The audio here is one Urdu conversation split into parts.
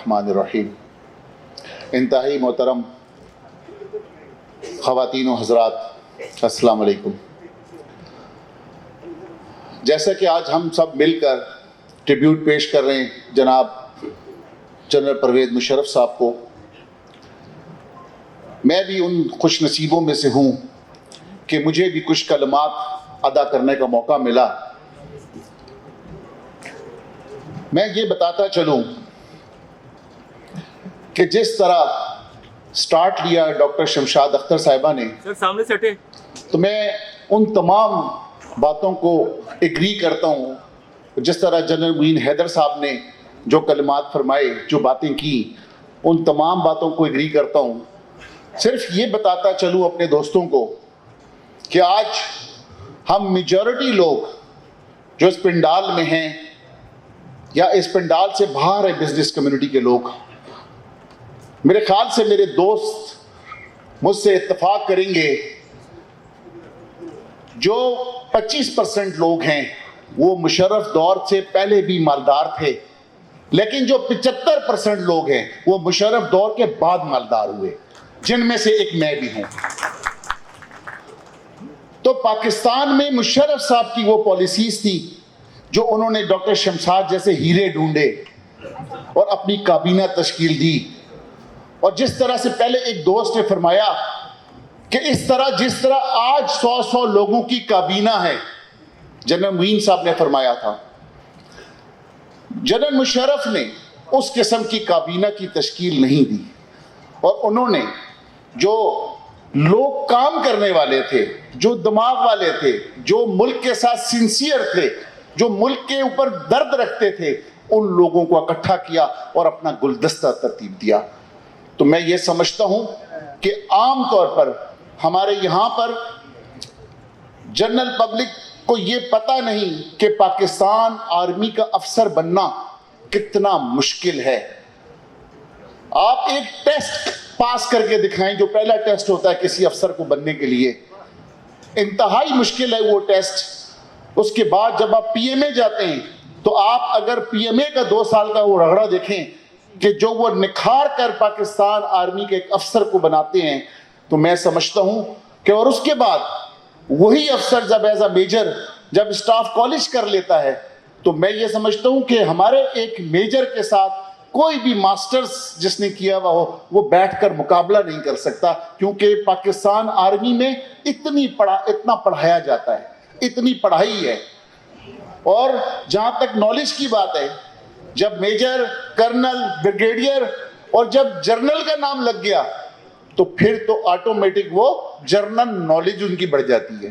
الرحمن الرحیم. انتہائی محترم خواتین و حضرات، السلام علیکم. جیسا کہ آج ہم سب مل کر ٹریبیوٹ پیش کر رہے ہیں جناب جنرل پرویز مشرف صاحب کو، میں بھی ان خوش نصیبوں میں سے ہوں کہ مجھے بھی کچھ کلمات ادا کرنے کا موقع ملا. میں یہ بتاتا چلوں کہ جس طرح سٹارٹ لیا ڈاکٹر شمشاد اختر صاحبہ نے، سامنے سے ہٹے، تو میں ان تمام باتوں کو ایگری کرتا ہوں. جس طرح جنرل معین حیدر صاحب نے جو کلمات فرمائے، جو باتیں کی، ان تمام باتوں کو ایگری کرتا ہوں. صرف یہ بتاتا چلوں اپنے دوستوں کو کہ آج ہم میجورٹی لوگ جو اس پنڈال میں ہیں یا اس پنڈال سے باہر ہے، بزنس کمیونٹی کے لوگ، میرے خیال سے میرے دوست مجھ سے اتفاق کریں گے، جو 25% لوگ ہیں وہ مشرف دور سے پہلے بھی مالدار تھے، لیکن جو 75% لوگ ہیں وہ مشرف دور کے بعد مالدار ہوئے، جن میں سے ایک میں بھی ہوں. تو پاکستان میں مشرف صاحب کی وہ پالیسیز تھی جو انہوں نے ڈاکٹر شمشاد جیسے ہیرے ڈھونڈے اور اپنی کابینہ تشکیل دی. اور جس طرح سے پہلے ایک دوست نے فرمایا کہ اس طرح جس طرح آج 100 لوگوں کی کابینہ ہے، جنرل معین صاحب نے فرمایا تھا، جنرل مشرف نے اس قسم کی کابینہ کی تشکیل نہیں دی. اور انہوں نے جو لوگ کام کرنے والے تھے، جو دماغ والے تھے، جو ملک کے ساتھ سنسیئر تھے، جو ملک کے اوپر درد رکھتے تھے، ان لوگوں کو اکٹھا کیا اور اپنا گلدستہ ترتیب دیا. تو میں یہ سمجھتا ہوں کہ عام طور پر ہمارے یہاں پر جنرل پبلک کو یہ پتہ نہیں کہ پاکستان آرمی کا افسر بننا کتنا مشکل ہے. آپ ایک ٹیسٹ پاس کر کے دکھائیں، جو پہلا ٹیسٹ ہوتا ہے کسی افسر کو بننے کے لیے، انتہائی مشکل ہے وہ ٹیسٹ. اس کے بعد جب آپ پی ایم اے جاتے ہیں تو آپ اگر پی ایم اے کا 2 سال کا وہ رگڑا دیکھیں کہ جو وہ نکھار کر پاکستان آرمی کے ایک افسر کو بناتے ہیں، تو میں سمجھتا ہوں کہ اور اس کے بعد وہی افسر جب ایز اے میجر جب اسٹاف کالج کر لیتا ہے، تو میں یہ سمجھتا ہوں کہ ہمارے ایک میجر کے ساتھ کوئی بھی ماسٹرز جس نے کیا ہوا ہو وہ بیٹھ کر مقابلہ نہیں کر سکتا، کیونکہ پاکستان آرمی میں اتنا پڑھایا جاتا ہے، اتنی پڑھائی ہے. اور جہاں تک نالج کی بات ہے، جب میجر، کرنل، بریگیڈیئر اور جب جرنل کا نام لگ گیا تو پھر تو آٹومیٹک وہ جرنل نالج ان کی بڑھ جاتی ہے.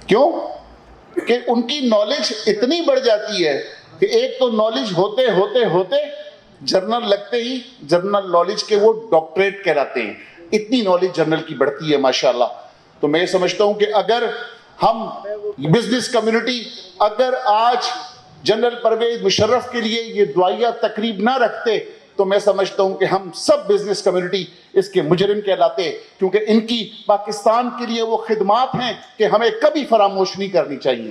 کیوں کہ ان کی نالج اتنی بڑھ جاتی ہے کہ ایک تو نالج ہوتے ہوتے ہوتے جرنل لگتے ہی جرنل نالج کے وہ ڈاکٹریٹ کہلاتے ہیں. اتنی نالج جرنل کی بڑھتی ہے ماشاءاللہ. تو میں یہ سمجھتا ہوں کہ اگر ہم بزنس کمیونٹی اگر آج جنرل پرویز مشرف کے لیے یہ دعائیہ تقریب نہ رکھتے تو میں سمجھتا ہوں کہ ہم سب بزنس کمیونٹی اس کے مجرم کہلاتے، کیونکہ ان کی پاکستان کے لیے وہ خدمات ہیں کہ ہمیں کبھی فراموش نہیں کرنی چاہیے.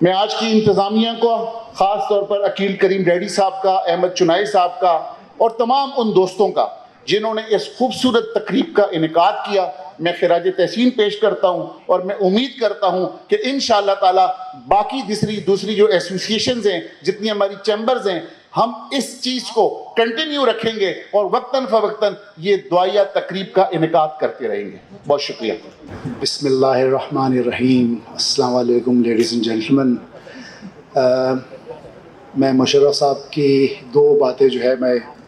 میں آج کی انتظامیہ کو، خاص طور پر عقیل کریم ڈیڈی صاحب کا، احمد چنائی صاحب کا اور تمام ان دوستوں کا جنہوں نے اس خوبصورت تقریب کا انعقاد کیا، میں خراج تحسین پیش کرتا ہوں. اور میں امید کرتا ہوں کہ انشاءاللہ تعالی باقی دوسری جو ایسوسیشنز ہیں، جتنی ہماری چیمبرز ہیں، ہم اس چیز کو کنٹینیو رکھیں گے اور وقتاً فوقتاً یہ دعائیہ تقریب کا انعقاد کرتے رہیں گے. بہت شکریہ. بسم اللہ الرحمن الرحیم. السلام علیکم لیڈیز اینڈ جینٹلمن. میں مشرف صاحب کی 2 باتیں جو ہے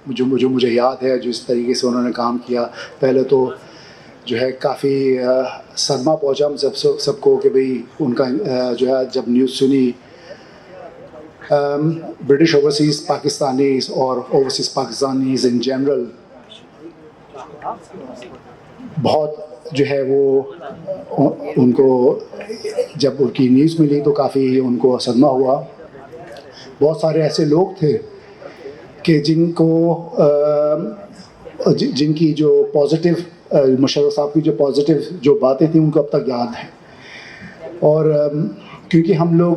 مجھے یاد ہے جو اس طریقے سے انہوں نے کام کیا. پہلے تو جو ہے کافی صدمہ پہنچا ہم سب کو کہ بھئی ان کا جو ہے جب نیوز سنی برٹش اوورسیز پاکستانیز اور اوورسیز پاکستانیز ان جنرل بہت جو ہے وہ ان کو جب ان کی نیوز ملی تو کافی ان کو صدمہ ہوا. بہت سارے ایسے لوگ تھے کہ جن کی جو پازیٹیو مشرف صاحب کی جو پازیٹیو جو باتیں تھیں ان کو اب تک یاد ہیں. اور کیونکہ ہم لوگ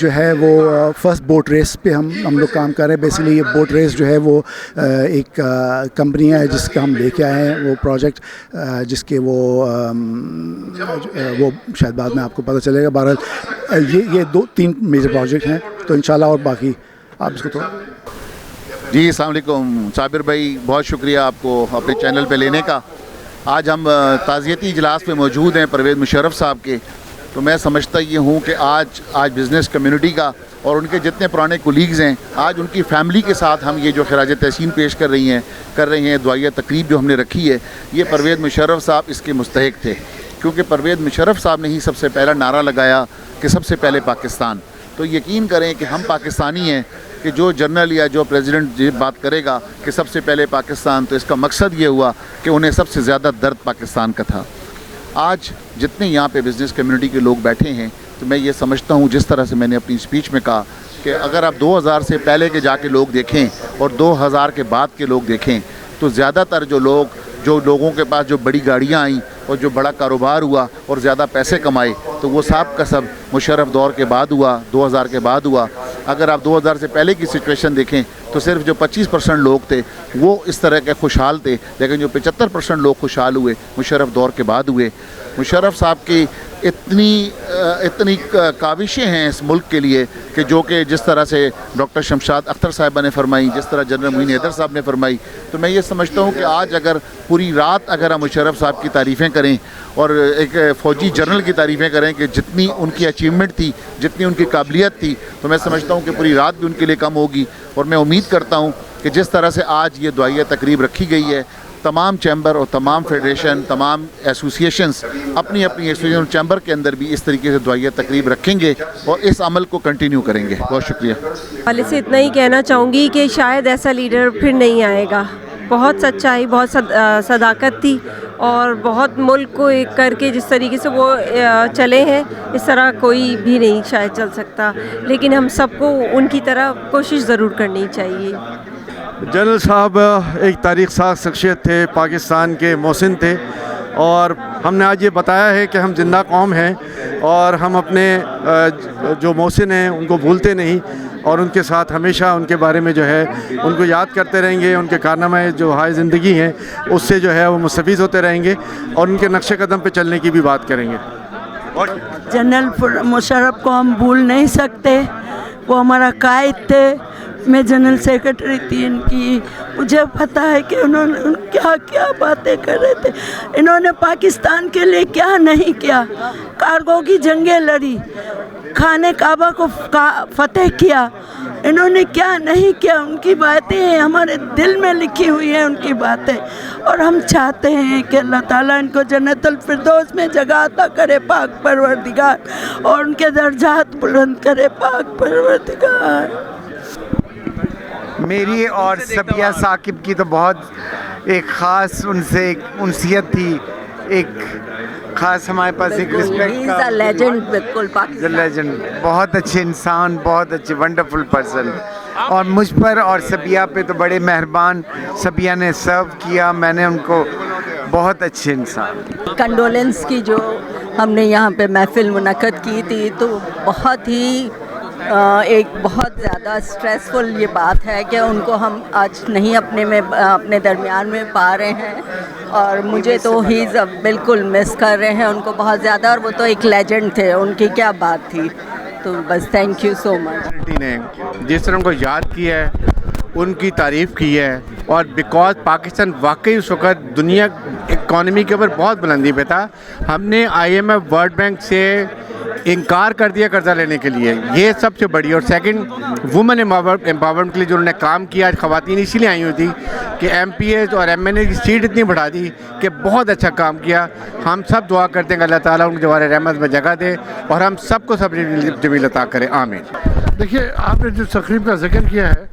جو ہے وہ فرسٹ بوٹ ریس پہ ہم لوگ کام کر رہے ہیں. بیسیکلی یہ بوٹ ریس جو ہے وہ ایک کمپنی ہے جس کا ہم لے کے آئے ہیں وہ پروجیکٹ, جس کے وہ شاید بعد میں آپ کو پتہ چلے گا. بہرحال یہ 2-3 میجر پروجیکٹ ہیں, تو انشاءاللہ اور باقی آپ اس کو تو. جی السلام علیکم صابر بھائی, بہت شکریہ آپ کو اپنے چینل پہ لینے کا. آج ہم تعزیتی اجلاس پہ موجود ہیں پرویز مشرف صاحب کے. تو میں سمجھتا یہ ہوں کہ آج بزنس کمیونٹی کا اور ان کے جتنے پرانے کولیگز ہیں, آج ان کی فیملی کے ساتھ ہم یہ جو خراج تحسین پیش کر رہے ہیں دعائیہ تقریب جو ہم نے رکھی ہے, یہ پرویز مشرف صاحب اس کے مستحق تھے, کیونکہ پرویز مشرف صاحب نے ہی سب سے پہلا نعرہ لگایا کہ سب سے پہلے پاکستان. تو یقین کریں کہ ہم پاکستانی ہیں کہ جو جنرل یا جو پریزیڈنٹ یہ بات کرے گا کہ سب سے پہلے پاکستان, تو اس کا مقصد یہ ہوا کہ انہیں سب سے زیادہ درد پاکستان کا تھا. آج جتنے یہاں پہ بزنس کمیونٹی کے لوگ بیٹھے ہیں, تو میں یہ سمجھتا ہوں جس طرح سے میں نے اپنی اسپیچ میں کہا کہ اگر آپ 2000 سے پہلے کے جا کے لوگ دیکھیں اور 2000 کے بعد کے لوگ دیکھیں, تو زیادہ تر جو لوگوں کے پاس جو بڑی گاڑیاں آئیں اور جو بڑا کاروبار ہوا اور زیادہ پیسے کمائے, تو وہ سب کا سب مشرف دور کے بعد ہوا, 2000 کے بعد ہوا. اگر آپ 2000 سے پہلے کی سچویشن دیکھیں تو صرف جو 25% لوگ تھے وہ اس طرح کے خوشحال تھے, لیکن جو 75% لوگ خوشحال ہوئے مشرف دور کے بعد ہوئے. مشرف صاحب کی اتنی کاوشیں ہیں اس ملک کے لیے کہ جس طرح سے ڈاکٹر شمشاد اختر صاحبہ نے فرمائی, جس طرح جنرل معین حیدر صاحب نے فرمائی. تو میں یہ سمجھتا ہوں کہ آج اگر پوری رات اگر ہم مشرف صاحب کی تعریفیں کریں اور ایک فوجی جنرل کی تعریفیں کریں کہ جتنی ان کی اچیومنٹ تھی, جتنی ان کی قابلیت تھی, تو میں سمجھتا ہوں کہ پوری رات بھی ان کے لیے کم ہوگی. اور میں امید کرتا ہوں کہ جس طرح سے آج یہ دعائیہ تقریب رکھی گئی ہے, تمام چیمبر اور تمام فیڈریشن, تمام ایسوسیشنز اپنی ایسوسیشن چیمبر کے اندر بھی اس طریقے سے دعائیہ تقریب رکھیں گے اور اس عمل کو کنٹینیو کریں گے. بہت شکریہ. والے سے اتنا ہی کہنا چاہوں گی کہ شاید ایسا لیڈر پھر نہیں آئے گا. بہت سچائی, بہت صداقت تھی, اور بہت ملک کو ایک کر کے جس طریقے سے وہ چلے ہیں, اس طرح کوئی بھی نہیں شاید چل سکتا. لیکن ہم سب کو ان کی طرح کوشش ضرور کرنی چاہیے. جنرل صاحب ایک تاریخ ساز شخصیت تھے, پاکستان کے محسن تھے, اور ہم نے آج یہ بتایا ہے کہ ہم زندہ قوم ہیں اور ہم اپنے جو محسن ہیں ان کو بھولتے نہیں, اور ان کے ساتھ ہمیشہ ان کے بارے میں جو ہے ان کو یاد کرتے رہیں گے. ان کے کارنامے جو ہائے زندگی ہیں اس سے جو ہے وہ مستفید ہوتے رہیں گے, اور ان کے نقش قدم پہ چلنے کی بھی بات کریں گے. جنرل مشرف کو ہم بھول نہیں سکتے, وہ ہمارا قائد تھے. میں جنرل سیکرٹری تھی ان کی. مجھے پتہ ہے کہ انہوں نے کیا کیا باتیں کر رہے تھے. انہوں نے پاکستان کے لیے کیا نہیں کیا. کارگو کی جنگیں لڑی, خانہ کعبہ کو فتح کیا, انہوں نے کیا نہیں کیا. ان کی باتیں ہمارے دل میں لکھی ہوئی ہیں, ان کی باتیں, اور ہم چاہتے ہیں کہ اللہ تعالیٰ ان کو جنت الفردوس میں جگہ عطا کرے پاک پروردگار, اور ان کے درجات بلند کرے پاک پروردگار. میری اور صبیہ ثاقب کی تو بہت ایک خاص ان سے ایک انسیت تھی, ایک خاص ہمارے پاس ایک رسپیکٹ کا لیجنڈ, بالکل پاکستان لیجنڈ, بہت اچھے انسان, بہت اچھے ونڈرفل پرسن. اور مجھ پر اور صبیہ پہ تو بڑے مہربان. صبیہ نے سرو کیا, میں نے ان کو, بہت اچھے انسان. کنڈولنس کی جو ہم نے یہاں پہ محفل منعقد کی تھی, تو بہت ہی ایک بہت زیادہ اسٹریسفل یہ بات ہے کہ ان کو ہم آج نہیں اپنے درمیان میں پا رہے ہیں, اور مجھے تو ہی بالکل مس کر رہے ہیں ان کو بہت زیادہ. اور وہ تو ایک لیجنڈ تھے, ان کی کیا بات تھی. تو بس تھینک یو سو مچ. نے جس طرح ان کو یاد کیا ہے, ان کی تعریف کی ہے, اور بیکاز پاکستان واقعی اس وقت دنیا اکانومی کے اوپر بہت بلندی پہ تھا. ہم نے IMF ورلڈ بینک سے انکار کر دیا قرضہ لینے کے لیے, یہ سب سے بڑی. اور سیکنڈ, وومن امپاورمنٹ کے لیے جو انہوں نے کام کیا, آج خواتین اسی لیے آئی ہوئی تھی کہ MPs اور MNA کی سیٹ اتنی بڑھا دی کہ بہت اچھا کام کیا. ہم سب دعا کرتے ہیں کہ اللہ تعالیٰ ان کو جوار رحمت میں جگہ دے, اور ہم سب کو صبر جمیل عطا کرے. آمین. دیکھیے, آپ نے جو تقریب کا ذکر کیا ہے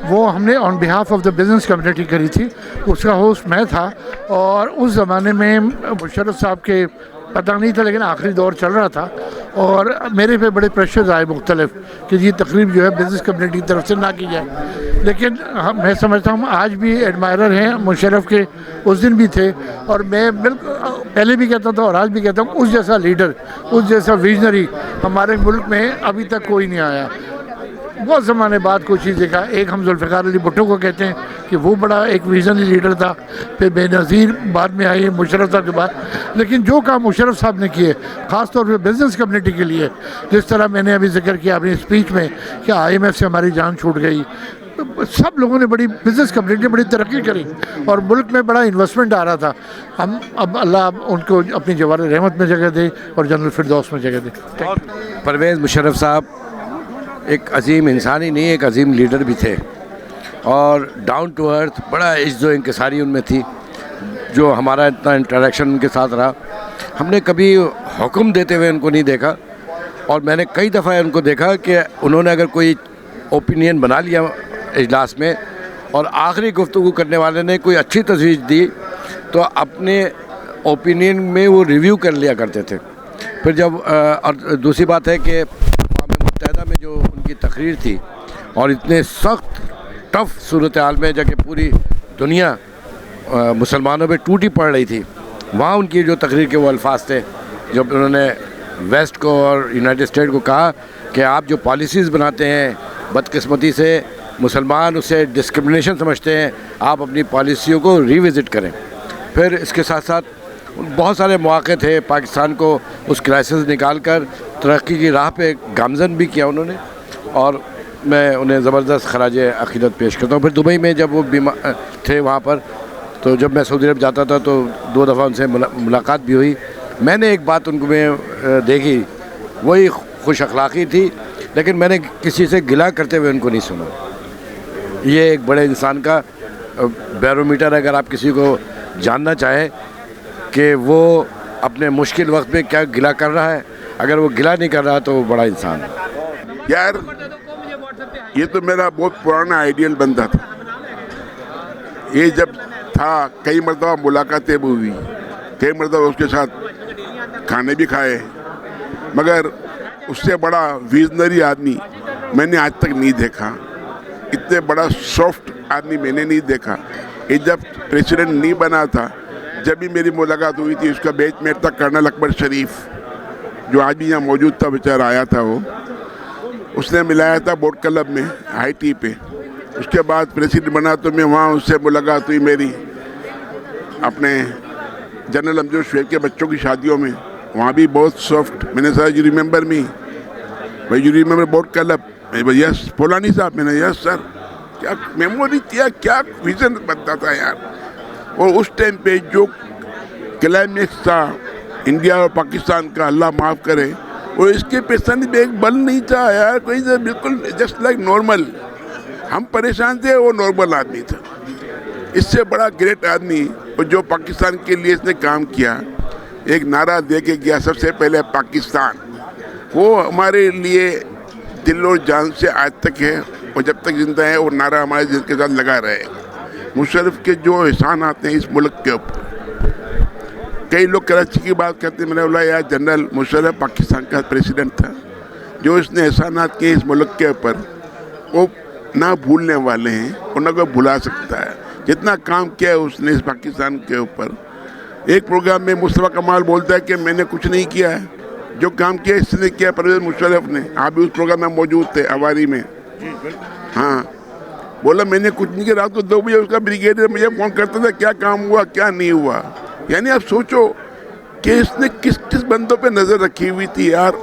وہ ہم نے on behalf of the business community کری تھی. اس کا ہوسٹ میں تھا, اور اس زمانے میں مشرف صاحب کے پتہ نہیں تھا, لیکن آخری دور چل رہا تھا, اور میرے پہ بڑے پریشرز آئے مختلف کہ یہ تقریب جو ہے بزنس کمیونٹی کی طرف سے نہ کی جائے. لیکن میں سمجھتا ہوں آج بھی ایڈمائرر ہیں مشرف کے، اس دن بھی تھے، اور میں بالکل پہلے بھی کہتا تھا اور آج بھی کہتا ہوں اس جیسا لیڈر، اس جیسا ویژنری ہمارے ملک میں ابھی تک کوئی نہیں آیا۔ بہت زمانے بعد کوئی چیز دیکھا۔ ایک ہم ذوالفقار علی بھٹو کو کہتے ہیں کہ وہ بڑا ایک ویژنری لیڈر تھا، پھر بے نظیر بعد میں آئی مشرف صاحب کے بعد، لیکن جو کام مشرف صاحب نے کیے خاص طور پہ بزنس کمیونٹی کے لیے، جس طرح میں نے ابھی ذکر کیا اپنی اسپیچ میں کہ IMF سے ہماری جان چھوٹ گئی، سب لوگوں نے بڑی بزنس کمیونٹی نے بڑی ترقی کری اور ملک میں بڑا انویسٹمنٹ آ رہا تھا۔ ہم اب اللہ ان کو اپنی جوار رحمت میں جگہ دے اور جنرل فردوس میں جگہ دے۔ پرویز مشرف صاحب ایک عظیم انسان ہی نہیں، ایک عظیم لیڈر بھی تھے، اور ڈاؤن ٹو ارتھ، بڑا عزت و انکساری ان میں تھی، جو ہمارا اتنا انٹریکشن ان کے ساتھ رہا۔ ہم نے کبھی حکم دیتے ہوئے ان کو نہیں دیکھا، اور میں نے کئی دفعہ ان کو دیکھا کہ انہوں نے اگر کوئی اوپینین بنا لیا اجلاس میں اور آخری گفتگو کرنے والے نے کوئی اچھی تجویز دی تو اپنے اوپینین میں وہ ریویو کر لیا کرتے تھے۔ پھر جب اور دوسری بات ہے کہ اقوام متحدہ میں جو ان کی تقریر تھی، اور اتنے سخت ٹف صورتحال میں جب کہ پوری دنیا مسلمانوں پہ ٹوٹی پڑ رہی تھی، وہاں ان کی جو تقریر کے وہ الفاظ تھے، جب انہوں نے ویسٹ کو اور یونائٹڈ اسٹیٹ کو کہا کہ آپ جو پالیسیز بناتے ہیں بدقسمتی سے مسلمان اسے ڈسکرمنیشن سمجھتے ہیں، آپ اپنی پالیسیوں کو ریوزٹ کریں۔ پھر اس کے ساتھ ساتھ بہت سارے مواقع تھے پاکستان کو اس کرائسس نکال کر ترقی کی راہ پہ گامزن بھی کیا انہوں نے، اور میں انہیں زبردست خراج عقیدت پیش کرتا ہوں۔ پھر دبئی میں جب وہ بیمار تھے وہاں پر، تو جب میں سعودی عرب جاتا تھا تو 2 دفعہ ان سے ملاقات بھی ہوئی۔ میں نے ایک بات ان کو میں دیکھی، وہی خوش اخلاقی تھی، لیکن میں نے کسی سے گلا کرتے ہوئے ان کو نہیں سنا۔ یہ ایک بڑے انسان کا بیرومیٹر ہے، اگر آپ کسی کو جاننا چاہیں کہ وہ اپنے مشکل وقت میں کیا گلا کر رہا ہے، اگر وہ گلا نہیں کر رہا تو وہ بڑا انسان ہے۔ یار یہ تو میرا بہت پرانا آئیڈیل بندہ تھا، یہ جب تھا کئی مرتبہ ملاقاتیں بھی ہوئی، کئی مرتبہ اس کے ساتھ کھانے بھی کھائے، مگر اس سے بڑا ویژنری آدمی میں نے آج تک نہیں دیکھا، اتنے بڑا سافٹ آدمی میں نے نہیں دیکھا۔ یہ جب پریسیڈنٹ نہیں بنا تھا، جب بھی میری ملاقات ہوئی تھی، اس کا بیچ میٹ تھا کرنل اکبر شریف، جو آج بھی یہاں موجود تھا، بیچارہ آیا تھا، وہ اس نے ملایا تھا بوٹ کلب میں ہائی ٹی پہ۔ اس کے بعد پریسیڈنٹ بنا تو میں وہاں اس سے ملاقات ہوئی میری اپنے جنرل امجد شعیب کے بچوں کی شادیوں میں، وہاں بھی بہت سافٹ۔ میں نے کہا یو ریممبر می، بھائی یو ریممبر بوٹ کلب؟ یس فلانی صاحب، میں نے یس سر۔ کیا میموری تھی، کیا ویژن بنتا تھا یار۔ اور اس ٹائم پہ جو کلائمیکس تھا انڈیا اور پاکستان کا، اللہ معاف کرے، اور اس کے پیشانی پہ ایک بل نہیں تھا یار، کوئی بالکل جسٹ لائک نارمل۔ ہم پریشان تھے، وہ نارمل آدمی تھا۔ اس سے بڑا گریٹ آدمی، اور جو پاکستان کے لیے اس نے کام کیا، ایک نعرہ دے کے گیا سب سے پہلے پاکستان، وہ ہمارے لیے دل اور جان سے آج تک ہے، اور جب تک زندہ ہے وہ نعرہ ہمارے دل کے ساتھ لگا رہے گا۔ مشرف کے جو احسانات ہیں اس ملک کے اوپر، کئی لوگ کراچی کی بات کرتے ہیں، میں نے بولا یار جنرل مشرف پاکستان کا پریسیڈنٹ تھا، جو اس نے احسانات کیے اس ملک کے اوپر وہ نہ بھولنے والے ہیں اور نہ کوئی بھلا سکتا ہے۔ جتنا کام کیا ہے اس نے اس پاکستان کے اوپر، ایک پروگرام میں مصطفیٰ کمال بولتا ہے کہ میں نے کچھ نہیں کیا ہے، جو کام کیا اس نے کیا پرویز مشرف نے۔ آپ بھی اس پروگرام میں موجود تھے اواری میں، ہاں، بولا میں نے کچھ نہیں کیا۔ رات کو 2 بجے اس کا بریگیڈیئر مجھے فون کرتا تھا کیا کام ہوا کیا نہیں ہوا۔ یعنی آپ سوچو کہ اس نے کس کس بندوں پہ نظر رکھی ہوئی تھی یار۔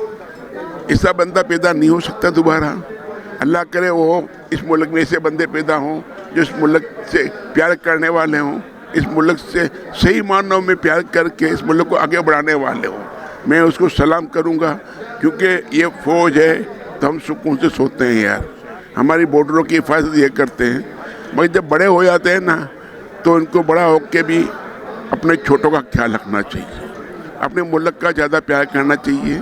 ایسا بندہ پیدا نہیں ہو سکتا دوبارہ، اللہ کرے وہ اس ملک میں ایسے بندے پیدا ہوں جو اس ملک سے پیار کرنے والے ہوں، اس ملک سے صحیح معنوں میں پیار کر کے اس ملک کو آگے بڑھانے والے ہوں۔ میں اس کو سلام کروں گا، کیونکہ یہ فوج ہے تو ہم سکون سے سوتے ہیں یار، ہماری بارڈروں کی حفاظت یہ کرتے ہیں۔ مگر جب بڑے ہو جاتے ہیں نا تو ان کو بڑا ہو کے بھی اپنے چھوٹوں کا خیال رکھنا چاہیے، اپنے ملک کا زیادہ پیار کرنا چاہیے،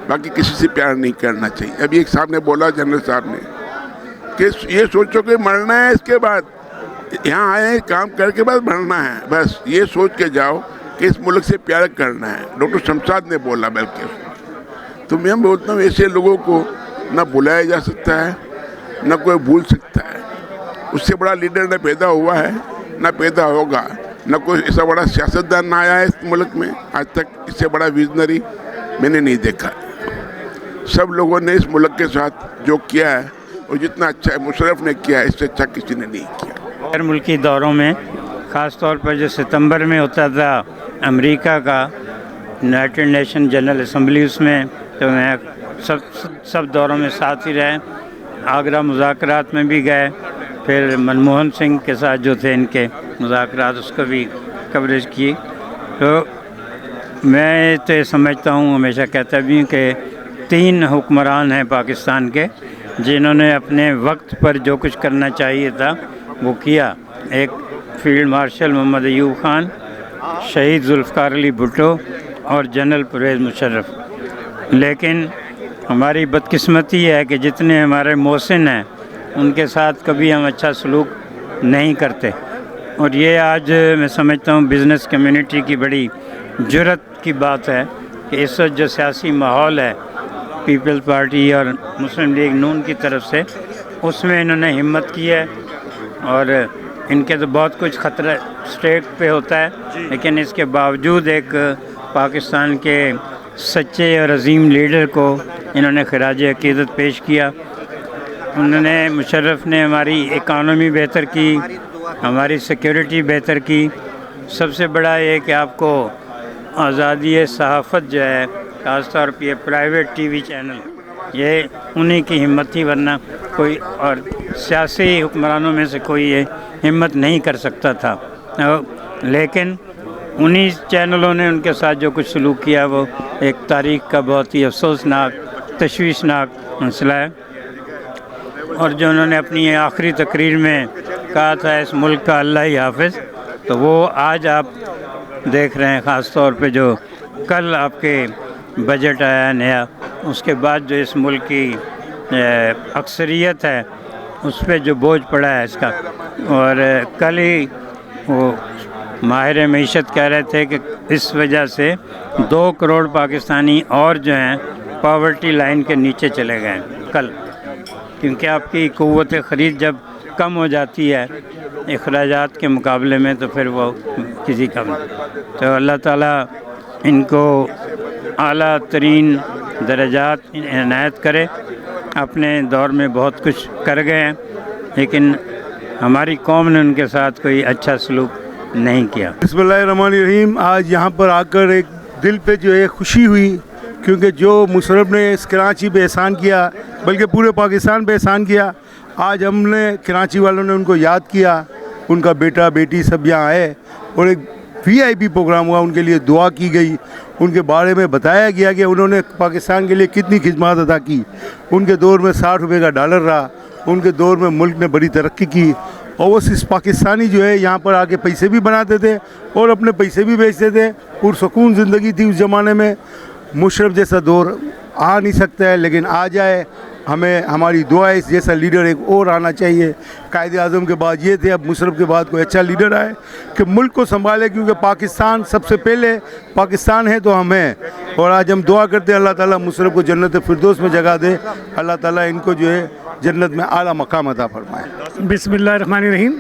باقی کسی سے پیار نہیں کرنا چاہیے۔ ابھی ایک صاحب نے بولا، جنرل صاحب نے، کہ یہ سوچو کہ مرنا ہے، اس کے بعد یہاں آئے کام کر کے بعد مرنا ہے، بس یہ سوچ کے جاؤ کہ اس ملک سے پیار کرنا ہے۔ ڈاکٹر شمشاد نے بولا، بلکہ تو میں بولتا ہوں ایسے لوگوں کو نہ بلایا جا سکتا ہے، نہ کوئی بھول سکتا ہے۔ اس سے بڑا لیڈر نہ پیدا ہوا ہے نہ پیدا ہوگا، نہ کوئی ایسا بڑا سیاستدان نہ آیا ہے اس ملک میں آج تک، اس سے بڑا ویژنری میں نے نہیں دیکھا۔ سب لوگوں نے اس ملک کے ساتھ جو کیا ہے اور جتنا اچھا مشرف نے کیا ہے اس سے اچھا کسی نے نہیں کیا۔ غیر ملکی دوروں میں خاص طور پر جو ستمبر میں ہوتا تھا امریکہ کا یونائٹڈ نیشن جنرل اسمبلی، اس میں تو میں سب دوروں میں ساتھ ہی رہے، آگرہ مذاکرات میں بھی گئے، پھر منموہن سنگھ کے ساتھ جو تھے ان کے مذاکرات اس کو بھی کوریج کی۔ تو میں تو یہ سمجھتا ہوں، ہمیشہ کہتا بھی ہوں کہ 3 حکمران ہیں پاکستان کے جنہوں نے اپنے وقت پر جو کچھ کرنا چاہیے تھا وہ کیا۔ ایک فیلڈ مارشل محمد ایوب خان، شہید ذوالفقار علی بھٹو اور جنرل پرویز مشرف۔ لیکن ہماری بدقسمتی ہے کہ جتنے ہمارے محسن ہیں ان کے ساتھ کبھی ہم اچھا سلوک نہیں کرتے، اور یہ آج میں سمجھتا ہوں بزنس کمیونٹی کی بڑی جرت کی بات ہے کہ اس وقت جو سیاسی ماحول ہے پیپلز پارٹی اور مسلم لیگ نون کی طرف سے، اس میں انہوں نے ہمت کی ہے، اور ان کے تو بہت کچھ خطرہ اسٹیٹ پہ ہوتا ہے، لیکن اس کے باوجود ایک پاکستان کے سچے اور عظیم لیڈر کو انہوں نے خراج عقیدت پیش کیا۔ انہوں نے مشرف نے ہماری اکانومی بہتر کی، ہماری سیکیورٹی بہتر کی۔ سب سے بڑا یہ کہ آپ کو آزادی صحافت جو ہے، خاص طور پہ یہ پرائیویٹ ٹی وی چینل، یہ انہی کی ہمت تھی، ورنہ کوئی اور سیاسی حکمرانوں میں سے کوئی یہ ہمت نہیں کر سکتا تھا۔ لیکن انہی چینلوں نے ان کے ساتھ جو کچھ سلوک کیا وہ ایک تاریخ کا بہت ہی افسوسناک، تشویشناک مسئلہ ہے۔ اور جو انہوں نے اپنی آخری تقریر میں کہا تھا اس ملک کا اللہ ہی حافظ، تو وہ آج آپ دیکھ رہے ہیں، خاص طور پہ جو کل آپ کے بجٹ آیا نیا، اس کے بعد جو اس ملک کی اکثریت ہے اس پہ جو بوجھ پڑا ہے اس کا۔ اور کل ہی وہ ماہر معیشت کہہ رہے تھے کہ اس وجہ سے 2 کروڑ پاکستانی اور جو ہیں پاورٹی لائن کے نیچے چلے گئے ہیں کل، کیونکہ آپ کی قوت خرید جب کم ہو جاتی ہے اخراجات کے مقابلے میں تو پھر وہ کسی کا نہیں۔ تو اللہ تعالیٰ ان کو اعلیٰ ترین درجات عنایت کرے۔ اپنے دور میں بہت کچھ کر گئے ہیں، لیکن ہماری قوم نے ان کے ساتھ کوئی اچھا سلوک نہیں کیا۔ بسم اللہ الرحمن الرحیم۔ آج یہاں پر آ کر ایک دل پہ جو ہے خوشی ہوئی، کیونکہ جو مشرف نے اس کراچی پہ احسان کیا، بلکہ پورے پاکستان پہ احسان کیا، آج ہم نے کراچی والوں نے ان کو یاد کیا، ان کا بیٹا بیٹی سب یہاں آئے اور ایک VIP پروگرام ہوا، ان کے لیے دعا کی گئی، ان کے بارے میں بتایا گیا کہ انہوں نے پاکستان کے لیے کتنی خدمات ادا کی۔ ان کے دور میں 60 روپے کا ڈالر رہا، ان کے دور میں ملک نے بڑی ترقی کی، اور وہ پاکستانی جو ہے یہاں پر آ کے پیسے بھی بناتے تھے اور اپنے پیسے بھی بیچتے تھے۔ پرسکون زندگی تھی اس زمانے میں۔ مشرف جیسا دور آ نہیں سکتا ہے، لیکن آ جائے، ہمیں ہماری دعا ہے اس جیسا لیڈر ایک اور آنا چاہیے۔ قائد اعظم کے بعد یہ تھے، اب مشرف کے بعد کوئی اچھا لیڈر آئے کہ ملک کو سنبھالے، کیونکہ پاکستان سب سے پہلے پاکستان ہے تو ہم ہیں۔ اور آج ہم دعا کرتے ہیں اللہ تعالیٰ مشرف کو جنت فردوس میں جگہ دے، اللہ تعالیٰ ان کو جو ہے جنت میں اعلیٰ مقام عطا فرمائے۔ بسم اللہ الرحمن الرحیم۔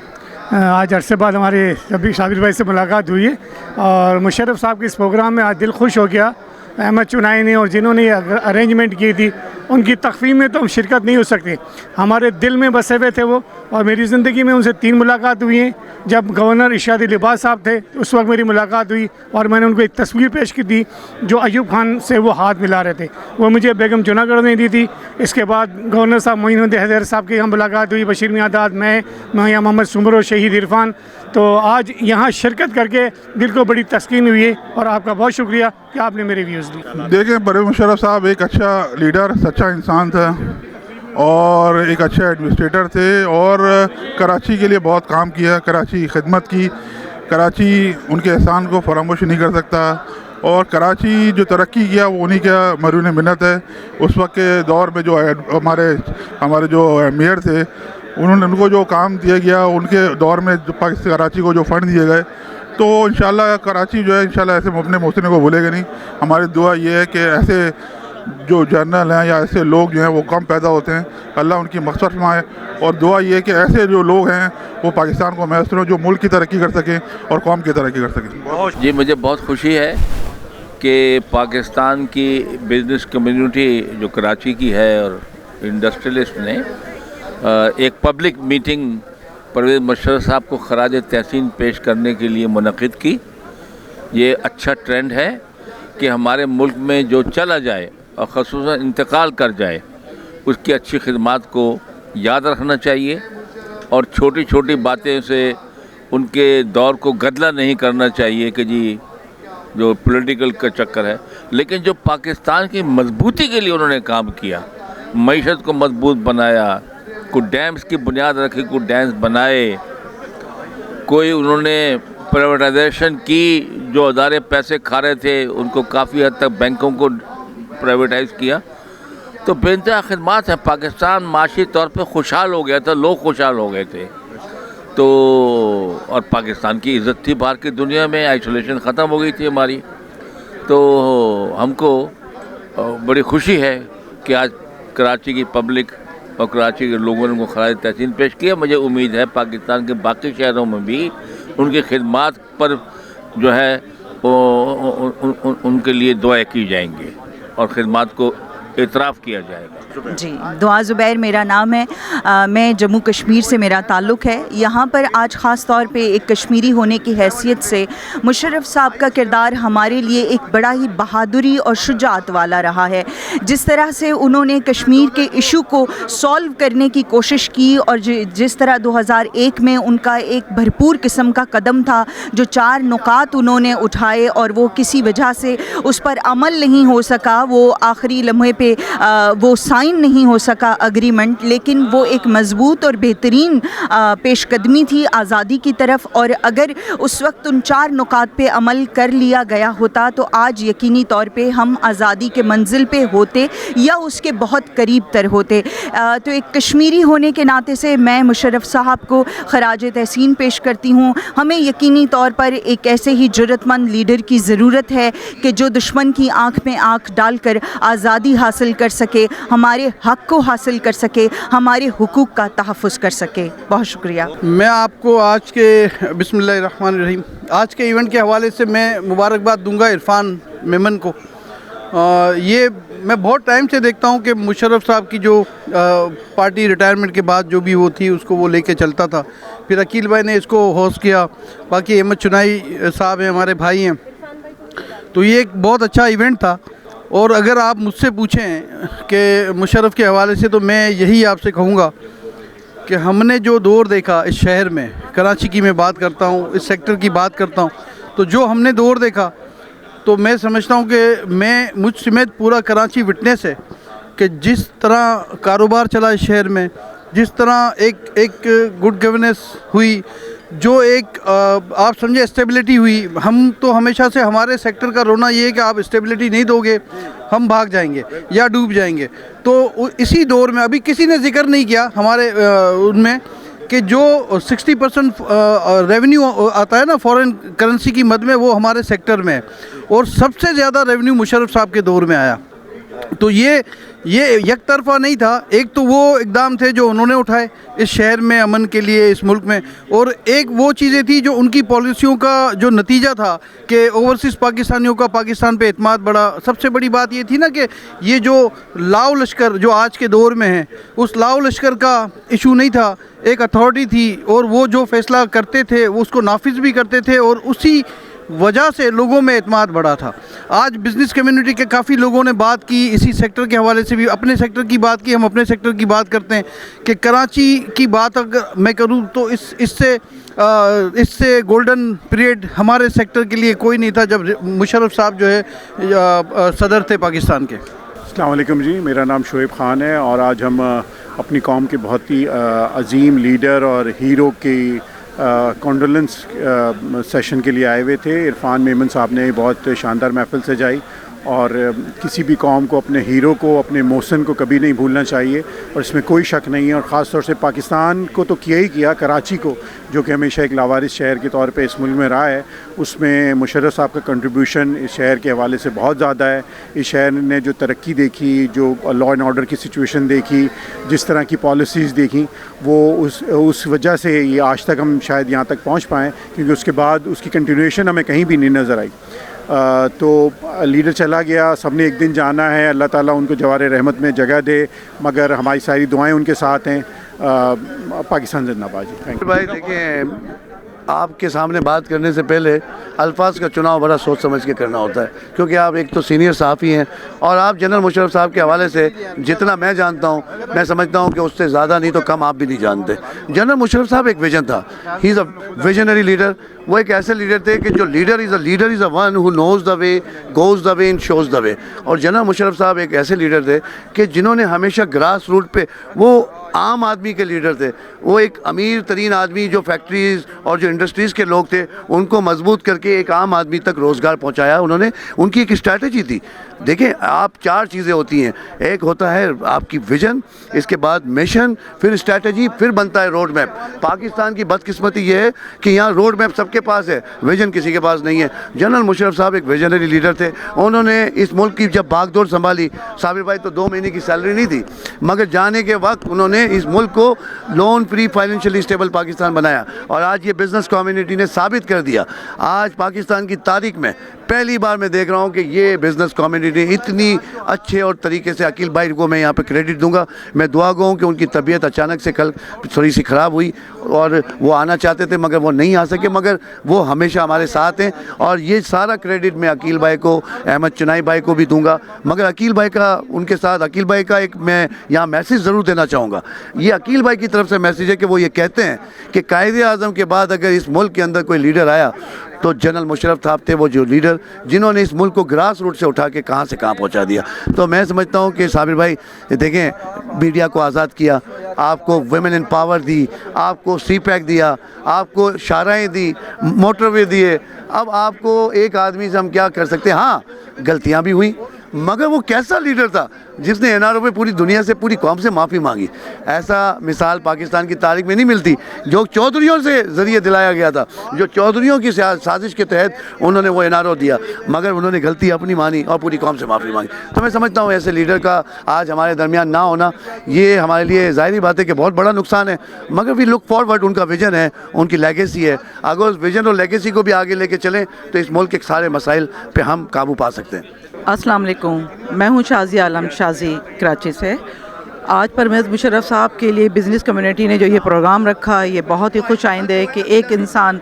آج عرصے بعد ہمارے ربی شابر بھائی سے ملاقات ہوئی ہے، اور مشرف صاحب کے اس پروگرام میں آج دل خوش ہو گیا۔ احمد چنائی نے اور جنہوں نے یہ ارینجمنٹ کی تھی، ان کی تخفیم میں تو ہم شرکت نہیں ہو سکتے، ہمارے دل میں بسے ہوئے تھے وہ۔ اور میری زندگی میں ان سے 3 ملاقات ہوئی ہیں۔ جب گورنر ارشاد لباس صاحب تھے اس وقت میری ملاقات ہوئی، اور میں نے ان کو ایک تصویر پیش کی تھی جو ایوب خان سے وہ ہاتھ ملا رہے تھے، وہ مجھے بیگم جوناگڑھ نے دی تھی۔ اس کے بعد گورنر صاحب معین الدین حیدر صاحب کی یہاں ملاقات ہوئی، بشیر میاں داد، میں میاں محمد سمر و شہید عرفان۔ تو آج یہاں شرکت کر کے دل کو بڑی تسکین ہوئی ہے، اور آپ کا بہت شکریہ کہ آپ نے میرے ویوز دی۔ دیکھیں، پرویز مشرف صاحب ایک اچھا لیڈر، سچا انسان تھا، اور ایک اچھے ایڈمنسٹریٹر تھے، اور کراچی کے لیے بہت کام کیا، کراچی خدمت کی۔ کراچی ان کے احسان کو فراموش نہیں کر سکتا، اور کراچی جو ترقی کیا وہ انہی کا مرہون منت ہے۔ اس وقت کے دور میں جو ہمارے جو میئر تھے، انہوں نے ان کو جو کام دیا گیا، ان کے دور میں پاکستان کراچی کو جو فنڈ دیے گئے، تو انشاءاللہ کراچی جو ہے انشاءاللہ ایسے اپنے محسن کو بھولے گا نہیں۔ ہماری دعا یہ ہے کہ ایسے جو جرنل ہیں یا ایسے لوگ جو ہیں وہ کم پیدا ہوتے ہیں. اللہ ان کی مغفرت فرمائے اور دعا یہ ہے کہ ایسے جو لوگ ہیں وہ پاکستان کو میسر ہوں جو ملک کی ترقی کر سکیں اور قوم کی ترقی کر سکیں. جی مجھے بہت خوشی ہے کہ پاکستان کی بزنس کمیونٹی جو کراچی کی ہے اور انڈسٹریلسٹ نے ایک پبلک میٹنگ پرویز مشرف صاحب کو خراج تحسین پیش کرنے کے لیے منعقد کی. یہ اچھا ٹرینڈ ہے کہ ہمارے ملک میں جو چلا جائے اور خصوصاً انتقال کر جائے اس کی اچھی خدمات کو یاد رکھنا چاہیے اور چھوٹی چھوٹی باتیں سے ان کے دور کو گدلا نہیں کرنا چاہیے کہ جی جو پولیٹیکل کا چکر ہے. لیکن جو پاکستان کی مضبوطی کے لیے انہوں نے کام کیا, معیشت کو مضبوط بنایا, کوئی ڈیمز کی بنیاد رکھی, کوئی ڈیمز بنائے, کوئی انہوں نے پرائیویٹائزیشن کی, جو ادارے پیسے کھا رہے تھے ان کو کافی حد تک بینکوں کو پرائیویٹائز کیا, تو بے انتہا خدمات ہیں. پاکستان معاشی طور پہ خوشحال ہو گیا تھا, لوگ خوشحال ہو گئے تھے. تو اور پاکستان کی عزت تھی باہر کی دنیا میں, آئسولیشن ختم ہو گئی تھی ہماری. تو ہم کو بڑی خوشی ہے کہ آج کراچی کی پبلک اور کراچی کے لوگوں نے ان کو خراج تحسین پیش کیا. مجھے امید ہے پاکستان کے باقی شہروں میں بھی ان کی خدمات پر جو ہے ان کے لیے دعائیں کی جائیں گے اور خدمات کو اعتراف کیا جائے گا. جی, دعا زبیر میرا نام ہے. میں جموں کشمیر سے میرا تعلق ہے. یہاں پر آج خاص طور پہ ایک کشمیری ہونے کی حیثیت سے مشرف صاحب کا کردار ہمارے لیے ایک بڑا ہی بہادری اور شجاعت والا رہا ہے. جس طرح سے انہوں نے کشمیر کے ایشو کو سولو کرنے کی کوشش کی اور جس طرح 2001 میں ان کا ایک بھرپور قسم کا قدم تھا, جو 4 نکات انہوں نے اٹھائے اور وہ کسی وجہ سے اس پر عمل نہیں ہو سکا, وہ آخری لمحے پہ وہ سائن نہیں ہو سکا اگریمنٹ, لیکن وہ ایک مضبوط اور بہترین پیش قدمی تھی آزادی کی طرف. اور اگر اس وقت ان 4 نکات پہ عمل کر لیا گیا ہوتا تو آج یقینی طور پہ ہم آزادی کے منزل پہ ہوتے یا اس کے بہت قریب تر ہوتے. تو ایک کشمیری ہونے کے ناطے سے میں مشرف صاحب کو خراج تحسین پیش کرتی ہوں. ہمیں یقینی طور پر ایک ایسے ہی جرأت مند لیڈر کی ضرورت ہے کہ جو دشمن کی آنکھ میں آنکھ ڈال کر آزادی حاصل کر سکے, ہمارے حق کو حاصل کر سکے, ہمارے حقوق کا تحفظ کر سکے. بہت شکریہ. میں آپ کو آج کے بسم اللہ الرحمن الرحیم آج کے ایونٹ کے حوالے سے میں مبارکباد دوں گا عرفان میمن کو. یہ میں بہت ٹائم سے دیکھتا ہوں کہ مشرف صاحب کی جو پارٹی ریٹائرمنٹ کے بعد جو بھی وہ تھی اس کو وہ لے کے چلتا تھا. پھر عقیل بھائی نے اس کو ہوسٹ کیا, باقی احمد چنائی صاحب ہیں, ہمارے بھائی ہیں. تو یہ ایک بہت اچھا ایونٹ تھا. اور اگر آپ مجھ سے پوچھیں کہ مشرف کے حوالے سے تو میں یہی آپ سے کہوں گا کہ ہم نے جو دور دیکھا اس شہر میں, کراچی کی میں بات کرتا ہوں, اس سیکٹر کی بات کرتا ہوں, تو جو ہم نے دور دیکھا تو میں سمجھتا ہوں کہ مجھ سمیت پورا کراچی وٹنس ہے کہ جس طرح کاروبار چلا اس شہر میں, جس طرح ایک گڈ گورننس ہوئی, جو ایک آپ سمجھے اسٹیبلٹی ہوئی. ہم تو ہمیشہ سے ہمارے سیکٹر کا رونا یہ ہے کہ آپ اسٹیبلٹی نہیں دو گے ہم بھاگ جائیں گے یا ڈوب جائیں گے. تو اسی دور میں ابھی کسی نے ذکر نہیں کیا ہمارے ان میں کہ جو 60% ریونیو آتا ہے نا فورن کرنسی کی مد میں, وہ ہمارے سیکٹر میں ہے, اور سب سے زیادہ ریونیو مشرف صاحب کے دور میں آیا. تو یہ یک طرفہ نہیں تھا. ایک تو وہ اقدام تھے جو انہوں نے اٹھائے اس شہر میں امن کے لیے, اس ملک میں, اور ایک وہ چیزیں تھیں جو ان کی پالیسیوں کا جو نتیجہ تھا کہ اوورسیز پاکستانیوں کا پاکستان پہ اعتماد بڑھا. سب سے بڑی بات یہ تھی نا کہ یہ جو لاؤ لشکر جو آج کے دور میں ہے, اس لاؤ لشکر کا ایشو نہیں تھا, ایک اتھارٹی تھی اور وہ جو فیصلہ کرتے تھے وہ اس کو نافذ بھی کرتے تھے, اور اسی وجہ سے لوگوں میں اعتماد بڑھا تھا. آج بزنس کمیونٹی کے کافی لوگوں نے بات کی اسی سیکٹر کے حوالے سے بھی, اپنے سیکٹر کی بات کی, ہم اپنے سیکٹر کی بات کرتے ہیں کہ کراچی کی بات اگر میں کروں تو اس سے گولڈن پیریڈ ہمارے سیکٹر کے لیے کوئی نہیں تھا جب مشرف صاحب جو ہے صدر تھے پاکستان کے. السلام علیکم جی, میرا نام شعیب خان ہے اور آج ہم اپنی قوم کے بہت ہی عظیم لیڈر اور ہیرو کی کانڈولنس سیشن کے لیے آئے ہوئے تھے. عرفان میمن صاحب نے بہت شاندار محفل سجائی اور کسی بھی قوم کو اپنے ہیرو کو, اپنے محسن کو کبھی نہیں بھولنا چاہیے, اور اس میں کوئی شک نہیں ہے. اور خاص طور سے پاکستان کو تو کیا ہی کیا, کراچی کو جو کہ ہمیشہ ایک لاوارث شہر کے طور پہ اس ملک میں رہا ہے, اس میں مشرف صاحب کا کنٹریبیوشن اس شہر کے حوالے سے بہت زیادہ ہے. اس شہر نے جو ترقی دیکھی, جو لا اینڈ آرڈر کی سچویشن دیکھی, جس طرح کی پالیسیز دیکھیں, وہ اس وجہ سے یہ آج تک ہم شاید یہاں تک پہنچ پائیں, کیونکہ اس کے بعد اس کی کنٹینویشن ہمیں کہیں بھی نہیں نظر آئی. تو لیڈر چلا گیا, سب نے ایک دن جانا ہے, اللہ تعالیٰ ان کو جوار رحمت میں جگہ دے, مگر ہماری ساری دعائیں ان کے ساتھ ہیں. پاکستان زندہ باد. جی بھائی دیکھیں, آپ کے سامنے بات کرنے سے پہلے الفاظ کا چناؤ بڑا سوچ سمجھ کے کرنا ہوتا ہے, کیونکہ آپ ایک تو سینئر صحافی ہیں, اور آپ جنرل مشرف صاحب کے حوالے سے جتنا میں جانتا ہوں, میں سمجھتا ہوں کہ اس سے زیادہ نہیں تو کم آپ بھی نہیں جانتے. جنرل مشرف صاحب ایک ویژن تھا, ہی از اے ویژنری لیڈر. وہ ایک ایسے لیڈر تھے کہ جو leader is a one who knows the way, goes the way and shows the way. اور جنرل مشرف صاحب ایک ایسے لیڈر تھے کہ جنہوں نے ہمیشہ گراس روٹ پہ, وہ عام آدمی کے لیڈر تھے. وہ ایک امیر ترین آدمی جو فیکٹریز اور جو انڈسٹریز کے لوگ تھے ان کو مضبوط کر کے ایک عام آدمی تک روزگار پہنچایا انہوں نے. ان کی ایک اسٹریٹجی تھی. دیکھیں آپ, 4 چیزیں ہوتی ہیں, ایک ہوتا ہے آپ کی ویژن, اس کے بعد مشن, پھر اسٹریٹجی, پھر بنتا ہے روڈ میپ. پاکستان کی بدقسمتی یہ ہے کہ یہاں روڈ میپ سب کے پاس ہے, ویژن کسی کے پاس نہیں ہے. جنرل مشرف صاحب ایک ویژنری لیڈر تھے. انہوں نے اس ملک کی جب بھاگ دوڑ سنبھالی, صابر بھائی تو 2 مہینے کی سیلری نہیں تھی, مگر جانے کے وقت انہوں نے اس ملک کو loan free financially stable Pakistan بنایا. اور آج یہ بزنس کمیونٹی نے ثابت کر دیا, آج پاکستان کی تاریخ میں پہلی بار میں دیکھ رہا ہوں کہ یہ بزنس کمیونٹی اتنی اچھے اور طریقے سے, عقیل بھائی کو میں یہاں پہ کریڈٹ دوں گا. میں دعا گو ہوں کہ ان کی طبیعت اچانک سے کل تھوڑی سی خراب ہوئی, اور وہ آنا چاہتے تھے مگر وہ نہیں آ سکے, مگر وہ ہمیشہ ہمارے ساتھ ہیں. اور یہ سارا کریڈٹ میں عقیل بھائی کو, احمد چنائی بھائی کو بھی دوں گا. مگر عقیل بھائی کا, ان کے ساتھ عقیل بھائی کا ایک میں یہاں میسیج ضرور دینا چاہوں گا. یہ عقیل بھائی کی طرف سے میسیج ہے کہ وہ یہ کہتے ہیں کہ قائد اعظم کے بعد اگر اس ملک کے اندر کوئی لیڈر آیا تو جنرل مشرف صاحب تھے, وہ جو لیڈر جنہوں نے اس ملک کو گراس روٹ سے اٹھا کے کہاں سے کہاں پہنچا دیا. تو میں سمجھتا ہوں کہ صابر بھائی دیکھیں, میڈیا کو آزاد کیا, آپ کو ویمن ان پاور دی, آپ کو سی پیک دیا, آپ کو شاہراہیں دی, موٹر وے دیے. اب آپ کو ایک آدمی سے ہم کیا کر سکتے ہیں؟ ہاں غلطیاں بھی ہوئیں, مگر وہ کیسا لیڈر تھا جس نے NRO میں پوری دنیا سے, پوری قوم سے معافی مانگی. ایسا مثال پاکستان کی تاریخ میں نہیں ملتی. جو چودھریوں سے ذریعے دلایا گیا تھا, جو چودھریوں کی سازش کے تحت انہوں نے وہ NRO دیا, مگر انہوں نے غلطی اپنی مانی اور پوری قوم سے معافی مانگی. تو میں سمجھتا ہوں ایسے لیڈر کا آج ہمارے درمیان نہ ہونا, یہ ہمارے لیے ظاہری بات ہے کہ بہت بڑا نقصان ہے. مگر وی لک فارورڈ, ان کا ویژن ہے, ان کی لیگیسی ہے. اگر اس ویژن اور لیگیسی کو بھی آگے لے کے چلیں تو اس ملک کے سارے مسائل پہ ہم قابو پا سکتے ہیں. السلام علیکم, میں ہوں شازیہ عالم شازی کراچی سے. آج پرویز مشرف صاحب کے لیے بزنس کمیونٹی نے جو یہ پروگرام رکھا, یہ بہت ہی خوش آئند ہے کہ ایک انسان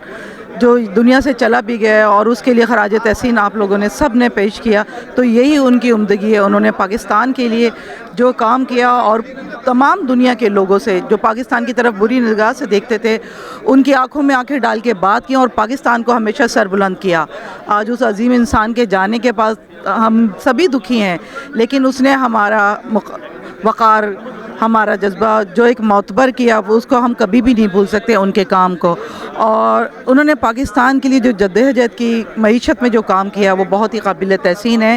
جو دنیا سے چلا بھی گیا اور اس کے لیے خراج تحسین آپ لوگوں نے سب نے پیش کیا. تو یہی ان کی عمدگی ہے. انہوں نے پاکستان کے لیے جو کام کیا اور تمام دنیا کے لوگوں سے جو پاکستان کی طرف بری نگاہ سے دیکھتے تھے, ان کی آنکھوں میں آنکھیں ڈال کے بات کی اور پاکستان کو ہمیشہ سربلند کیا. آج اس عظیم انسان کے جانے کے پاس ہم سبھی دکھی ہیں, لیکن اس نے ہمارا وقار, ہمارا جذبہ جو ایک معتبر کیا, وہ اس کو ہم کبھی بھی نہیں بھول سکتے ان کے کام کو. اور انہوں نے پاکستان کے لیے جو جدوجہد کی, معیشت میں جو کام کیا, وہ بہت ہی قابل تحسین ہے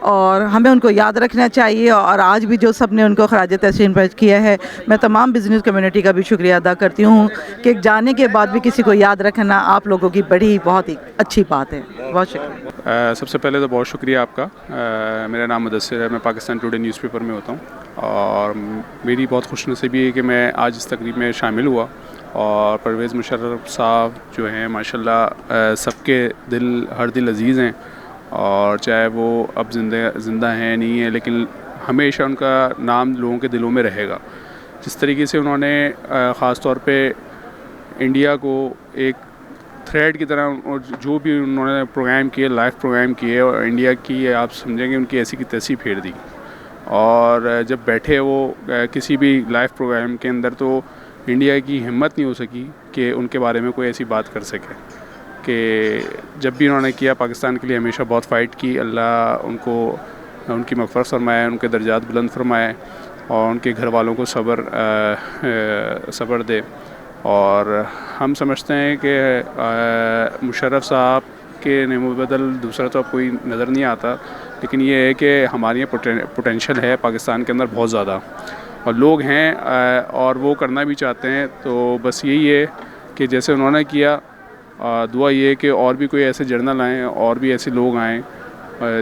اور ہمیں ان کو یاد رکھنا چاہیے. اور آج بھی جو سب نے ان کو خراج تحسین پیش کیا ہے, میں تمام بزنس کمیونٹی کا بھی شکریہ ادا کرتی ہوں کہ جانے کے بعد بھی کسی کو یاد رکھنا آپ لوگوں کی بڑی بہت ہی اچھی بات ہے. بہت شکریہ. سب سے پہلے تو بہت شکریہ آپ کا. میرا نام مدثر ہے, میں پاکستان ٹوڈے نیوز پیپر میں ہوتا ہوں, اور میری بہت خوش نصیبی ہے کہ میں آج اس تقریب میں شامل ہوا. اور پرویز مشرف صاحب جو ہیں ماشاءاللہ سب کے دل, ہر دل عزیز ہیں, اور چاہے وہ اب زندہ ہیں نہیں ہیں, لیکن ہمیشہ ان کا نام لوگوں کے دلوں میں رہے گا. جس طریقے سے انہوں نے خاص طور پہ انڈیا کو ایک تھریڈ کی طرح, جو بھی انہوں نے پروگرام کیے, لائف پروگرام کیے, اور انڈیا کی آپ سمجھیں گے ان کی ایسی کی تیسی پھیر دی. اور جب بیٹھے وہ کسی بھی لائف پروگرام کے اندر, تو انڈیا کی ہمت نہیں ہو سکی کہ ان کے بارے میں کوئی ایسی بات کر سکے. کہ جب بھی انہوں نے کیا, پاکستان کے لیے ہمیشہ بہت فائٹ کی. اللہ ان کو, ان کی مغفرت فرمائے, ان کے درجات بلند فرمائے, اور ان کے گھر والوں کو صبر دے. اور ہم سمجھتے ہیں کہ مشرف صاحب کے نعم بدل دوسرا تو اب کوئی نظر نہیں آتا. لیکن یہ ہے کہ ہمارے یہاں پوٹینشیل ہے پاکستان کے اندر بہت زیادہ، اور لوگ ہیں اور وہ کرنا بھی چاہتے ہیں. تو بس یہی ہے کہ جیسے انہوں نے کیا، دعا یہ ہے کہ اور بھی کوئی ایسے جرنل آئیں اور بھی ایسے لوگ آئیں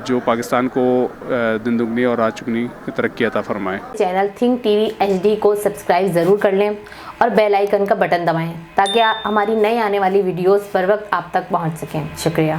جو پاکستان کو دن دگنی اور رات چگنی ترقی عطا فرمائیں. Channel think T V HD کو سبسکرائب ضرور کر لیں اور بیل آئیکن کا بٹن دبائیں تاکہ ہماری نئی آنے والی ویڈیوز پر وقت آپ تک پہنچ سکیں. شکریہ.